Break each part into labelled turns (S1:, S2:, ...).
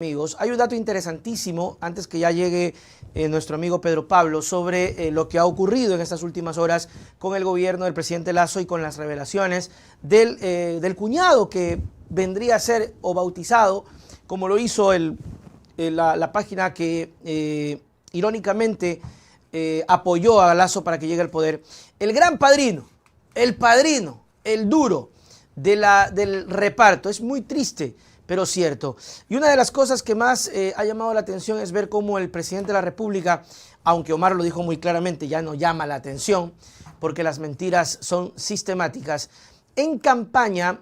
S1: Amigos, hay un dato interesantísimo antes que ya llegue nuestro amigo Pedro Pablo sobre lo que ha ocurrido en estas últimas horas con el gobierno del presidente Lasso y con las revelaciones del cuñado que vendría a ser o bautizado, como lo hizo la página que irónicamente apoyó a Lasso para que llegue al poder. El gran padrino, el duro del reparto. Es muy triste, pero cierto. Y una de las cosas que más ha llamado la atención es ver cómo el presidente de la República, aunque Omar lo dijo muy claramente, ya no llama la atención porque las mentiras son sistemáticas. En campaña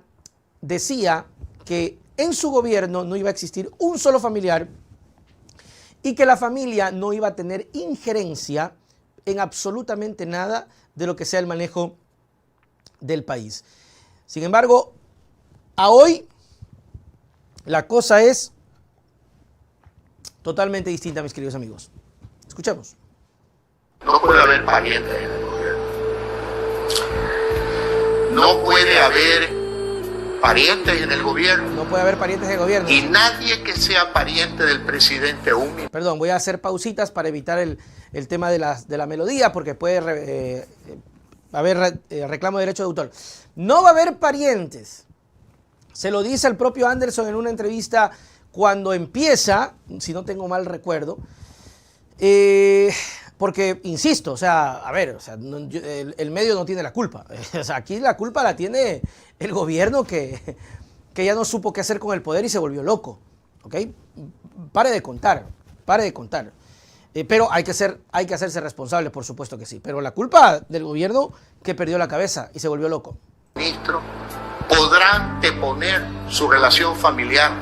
S1: decía que en su gobierno no iba a existir un solo familiar y que la familia no iba a tener injerencia en absolutamente nada de lo que sea el manejo del país. Sin embargo, a hoy la cosa es totalmente distinta, mis queridos amigos. Escuchemos.
S2: No puede haber parientes en el gobierno. No puede haber parientes en el gobierno.
S1: No puede haber parientes en el gobierno.
S2: Y nadie que sea pariente del presidente humilde.
S1: Perdón, voy a hacer pausitas para evitar el tema de la melodía porque puede haber reclamo de derecho de autor. No va a haber parientes. Se lo dice el propio Anderson en una entrevista cuando empieza, si no tengo mal recuerdo, porque, insisto, o sea, a ver, o sea, el medio no tiene la culpa. O sea, aquí la culpa la tiene el gobierno que ya no supo qué hacer con el poder y se volvió loco. ¿Ok? Pare de contar, pare de contar. Pero hay que hacerse responsable, por supuesto que sí. Pero la culpa del gobierno que perdió la cabeza y se volvió loco.
S2: Ministro, podrán deponer su relación familiar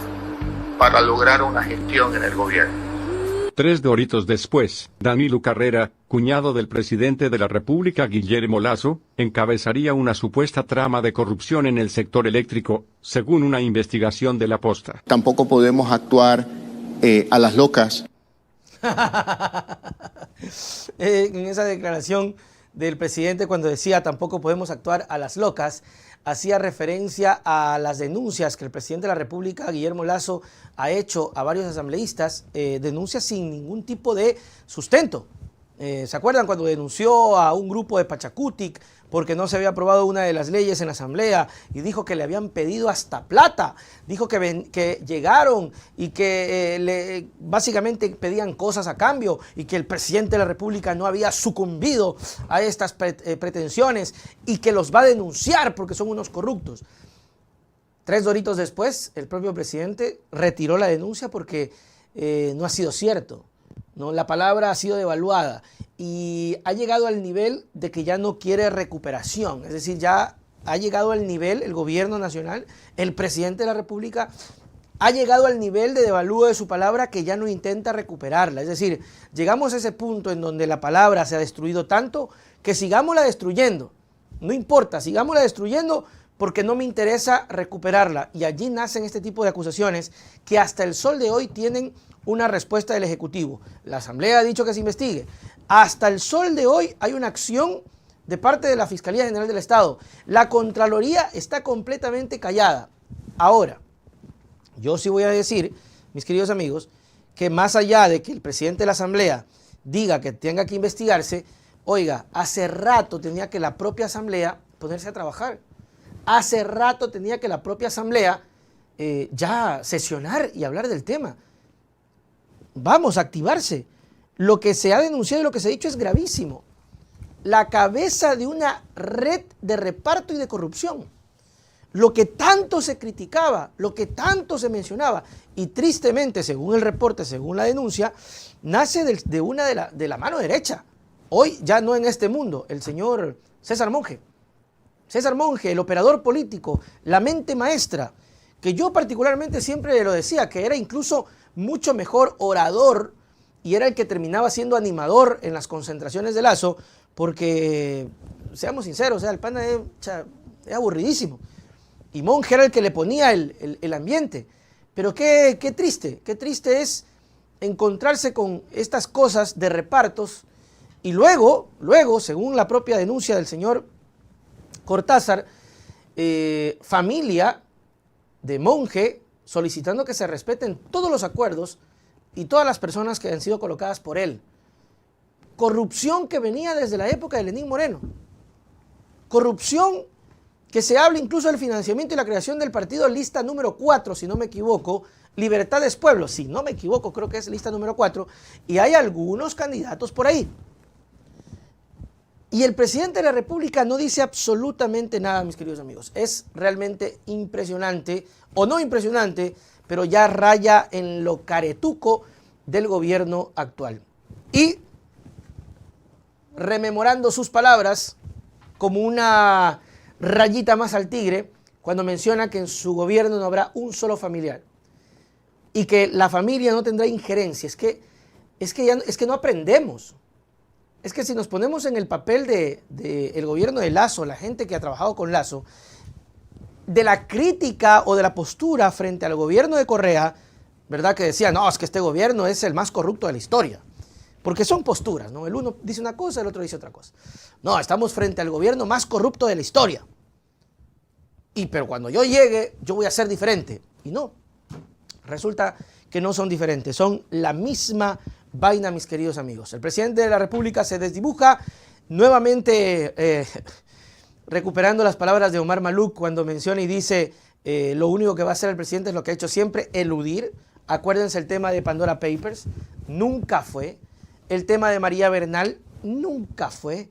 S2: para lograr una gestión en el gobierno.
S3: 3 doritos después, Danilo Carrera, cuñado del presidente de la República Guillermo Lasso, encabezaría una supuesta trama de corrupción en el sector eléctrico, según una investigación de La Posta.
S4: Tampoco podemos actuar a las locas.
S1: En esa declaración del presidente cuando decía tampoco podemos actuar a las locas, hacía referencia a las denuncias que el presidente de la República, Guillermo Lasso, ha hecho a varios asambleístas, denuncias sin ningún tipo de sustento. ¿Se acuerdan cuando denunció a un grupo de Pachacutic porque no se había aprobado una de las leyes en la asamblea y dijo que le habían pedido hasta plata? Dijo que llegaron y que básicamente pedían cosas a cambio y que el presidente de la República no había sucumbido a estas pretensiones y que los va a denunciar porque son unos corruptos. 3 doritos después, el propio presidente retiró la denuncia porque no ha sido cierto. ¿No? La palabra ha sido devaluada y ha llegado al nivel de que ya no quiere recuperación. Es decir, ya ha llegado al nivel, el gobierno nacional, el presidente de la República, ha llegado al nivel de devalúo de su palabra que ya no intenta recuperarla. Es decir, llegamos a ese punto en donde la palabra se ha destruido tanto que sigámosla destruyendo. No importa, sigámosla destruyendo porque no me interesa recuperarla. Y allí nacen este tipo de acusaciones que hasta el sol de hoy tienen una respuesta del Ejecutivo. La Asamblea ha dicho que se investigue. Hasta el sol de hoy hay una acción de parte de la Fiscalía General del Estado. La Contraloría está completamente callada. Ahora, yo sí voy a decir, mis queridos amigos, que más allá de que el presidente de la Asamblea diga que tenga que investigarse, oiga, hace rato tenía que la propia Asamblea ponerse a trabajar. Hace rato tenía que la propia Asamblea ya sesionar y hablar del tema. Vamos a activarse. Lo que se ha denunciado y lo que se ha dicho es gravísimo. La cabeza de una red de reparto y de corrupción. Lo que tanto se criticaba, lo que tanto se mencionaba y tristemente, según el reporte, según la denuncia, nace de la mano derecha. Hoy ya no en este mundo, el señor César Monge. César Monge, el operador político, la mente maestra, que yo particularmente siempre lo decía, que era incluso mucho mejor orador y era el que terminaba siendo animador en las concentraciones de Lasso, porque, seamos sinceros, o sea, el pana es aburridísimo. Y Monge era el que le ponía el ambiente. Pero qué triste es encontrarse con estas cosas de repartos y luego, según la propia denuncia del señor Cortázar, familia de Monge solicitando que se respeten todos los acuerdos y todas las personas que han sido colocadas por él. Corrupción que venía desde la época de Lenín Moreno. Corrupción que se habla incluso del financiamiento y la creación del partido lista número 4, si no me equivoco, Libertades Pueblo, si no me equivoco, creo que es lista número 4, y hay algunos candidatos por ahí. Y el presidente de la República no dice absolutamente nada, mis queridos amigos. Es realmente impresionante, o no impresionante, pero ya raya en lo caretuco del gobierno actual. Y rememorando sus palabras, como una rayita más al tigre, cuando menciona que en su gobierno no habrá un solo familiar y que la familia no tendrá injerencia. Es que no aprendemos. Es que si nos ponemos en el papel del gobierno de Lasso, la gente que ha trabajado con Lasso, de la crítica o de la postura frente al gobierno de Correa, ¿verdad? Que decía, no, es que este gobierno es el más corrupto de la historia. Porque son posturas, ¿no? El uno dice una cosa, el otro dice otra cosa. No, estamos frente al gobierno más corrupto de la historia. Pero cuando yo llegue, yo voy a ser diferente. Y no, resulta que no son diferentes, son la misma vaina, mis queridos amigos. El presidente de la República se desdibuja nuevamente, recuperando las palabras de Omar Maluk cuando menciona y dice, lo único que va a hacer el presidente es lo que ha hecho siempre, eludir. Acuérdense el tema de Pandora Papers, nunca fue. El tema de María Bernal, nunca fue.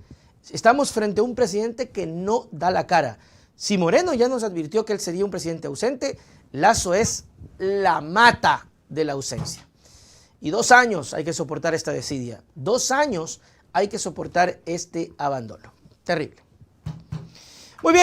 S1: Estamos frente a un presidente que no da la cara. Si Moreno ya nos advirtió que él sería un presidente ausente, Lasso es la mata de la ausencia. Y 2 años hay que soportar esta desidia. 2 años hay que soportar este abandono. Terrible. Muy bien.